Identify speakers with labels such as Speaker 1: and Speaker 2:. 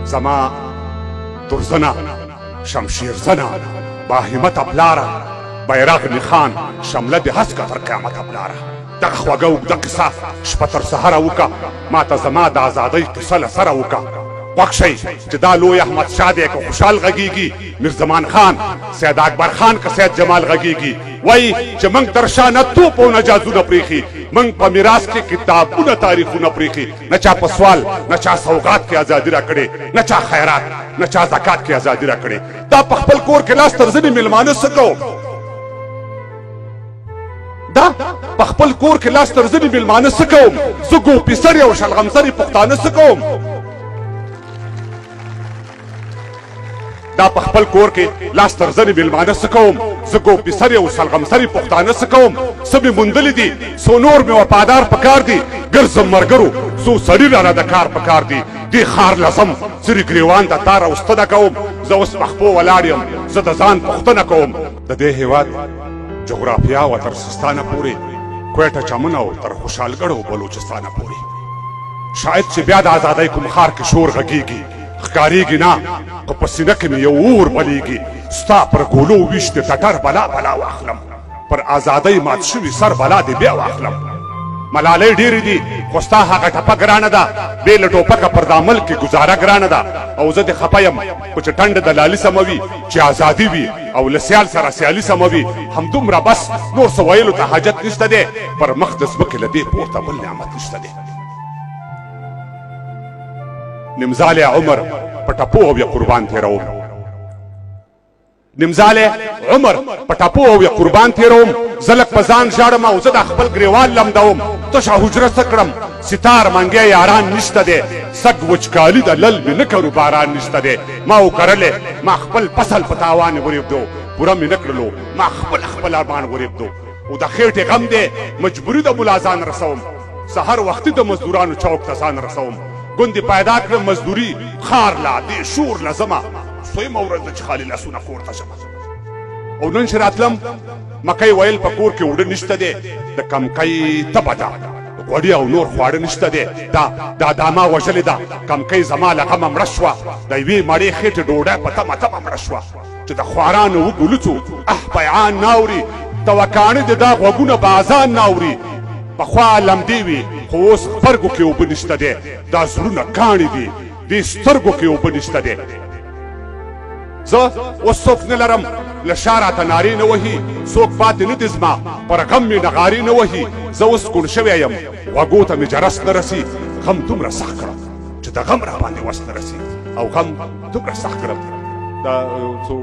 Speaker 1: زما درزنا شمشیر زنا باهمت پلاره بیرغ نخان شمله د هسکه تر قیامت پلاره دغه خوږه اوږده قصه شپه تر سهره وکړه ما ته زما د ازادۍ قصه له سره وکړه خوښ شئ چې دا لوی احمدشاه دی که خوشحال غږیږي میرزمان خان سید اکبر خان که سید جمال غږیږي وایي چې موږ تر شا نه توپ او نه جازونه پرېښي موږ په میراث کې کتابونه تاریخونه پرېښي نه چا په سوال نه چا سوغات کې ازادي راکړې نه چا خیرات نه چا زکات کې ازادي راکړې دا په خپل کور کې لاس تر زنې میلمانه څه کوم دا په خپل کور کې لاس تر زنې میلمانه څه کوم زه ګوپیسرې او شلغمسرې پښتانه څه کوم دا په خپل کور کې لاس تر زنې میلمانه څه کوم زه ګوپیسرې او شلغمسرې پښتانه څه کوم څه مې موندلي دي څو نور مې وفادار پکار دي ګرځم مرګرو څو سړي رانه د کار پکار دي دې ښار لزم زه ګریوان ته تار او ستنه کوم زه اوس پخپو ولاړ یم زه د ځان پوښتنه کوم د دې هېواد جغرافیا و تر سستانه پورې کویټه چمن او تر خوشحالګړ او بلوچستانه پورې شاید چې بیا د ازادۍ کوم ښار کې شور غږیږي ښکارېږي نه خو په سینه کې مې یو اور بلیږي ستا پر ګولو ویش د ټټر بلا بلا واخلم پر ازادۍ مات شوي سر بلا دې بیا واخلم ملالۍ ډېرې دي خو ستا هغه ټپه ګرانه ده بې له ټوپکه پر دا ملک کې ګزاره ګرانه ده او زه دې خفه یم خو چې ټنډه دلالي سمه وي چې ازادي وي او له سیال سره سیالي سمه وي همدومره بس نور څه ویلو ته حاجت نشته دی پر مخ د ځمکې له دې پورته بل نعمت نشته دی نمزالی عمر په ټپو او یا قربان تېروم نمزالی عمر په ټپو او یا قربان تېروم زه لږ په ځان ژاړم او زه د خپل ګریوال لمدوم تشه حجره څه کړم ستار منګی یاران نشته دی سږ وچکالي د لل مې نه کرو باران نشته دی ما وکرلې ما خپل فصل په تاوان ورېبدو پوره مې نه کړلو ما خپل ارمان ورېبدو او د خېټې غم دی مجبوري د ملازان رسوم سهر وختي د مزدورانو چوک ته ځان رسوم ګوندې پیدا کړم مزدوري خار لا دې شور لزمه سویمه ورځ ده چې خالي لاسونه کور ته ځمه او نن چې راتلم مکۍ ویل په کور کې اوړه نشته دی د کمکۍ تبه ده غوړي او نور خواړه نشته دی دا داما وژلې ده کمکۍ زما له غمه مړه شوه د یوې مړې خېټې ډوډۍ په تمه مړه شوه چې د خوارانو وګلوڅو پیعان ناوري توکاڼې د دا غوږونه بازان ناوري پخوا لمدې وي خو اوس غبرګو کې اوبه نشته دی دا زړونه کاڼي دي دې سترګو کې اوبه نشته دی زه اوس څوک نه لرم له شا راته نارې نه وهي څوک پاتې نه دي زما پر غم مې نغارې نه وهي زه اوس کوڼ شوی یم غوږو ته مې جرس نه رسي غم دومره سخت کړم چې د غم را باندې وس نه رسي او غم دومره سخت کړم دا څو